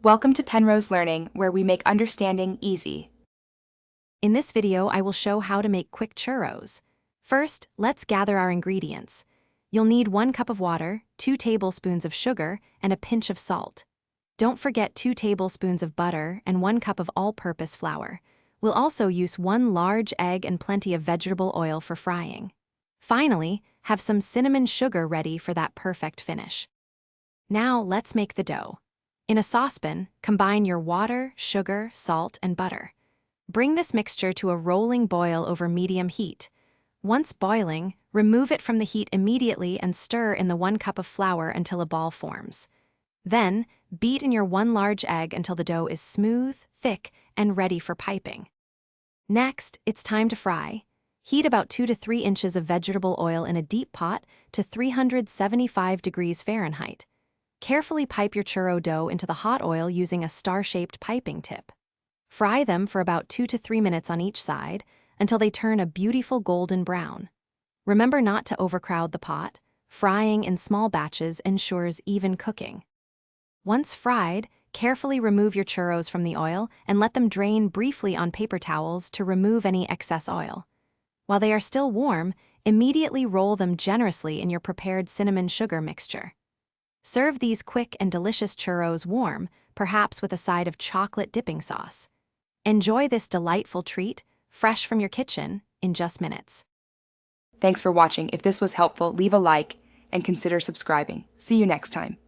Welcome to Penrose Learning, where we make understanding easy. In this video, I will show how to make quick churros. First, let's gather our ingredients. You'll need 1 cup of water, 2 tablespoons of sugar, and a pinch of salt. Don't forget 2 tablespoons of butter and 1 cup of all-purpose flour. We'll also use 1 large egg and plenty of vegetable oil for frying. Finally, have some cinnamon sugar ready for that perfect finish. Now, let's make the dough. In a saucepan, combine your water, sugar, salt, and butter. Bring this mixture to a rolling boil over medium heat. Once boiling, remove it from the heat immediately and stir in the 1 cup of flour until a ball forms. Then, beat in your 1 large egg until the dough is smooth, thick, and ready for piping. Next, it's time to fry. Heat about 2 to 3 inches of vegetable oil in a deep pot to 375 degrees Fahrenheit. Carefully pipe your churro dough into the hot oil using a star-shaped piping tip. Fry them for about 2 to 3 minutes on each side until they turn a beautiful golden brown. Remember not to overcrowd the pot. Frying in small batches ensures even cooking. Once fried, carefully remove your churros from the oil and let them drain briefly on paper towels to remove any excess oil. While they are still warm, immediately roll them generously in your prepared cinnamon sugar mixture. Serve these quick and delicious churros warm, perhaps with a side of chocolate dipping sauce. Enjoy this delightful treat, fresh from your kitchen, in just minutes. Thanks for watching. If this was helpful, leave a like and consider subscribing. See you next time.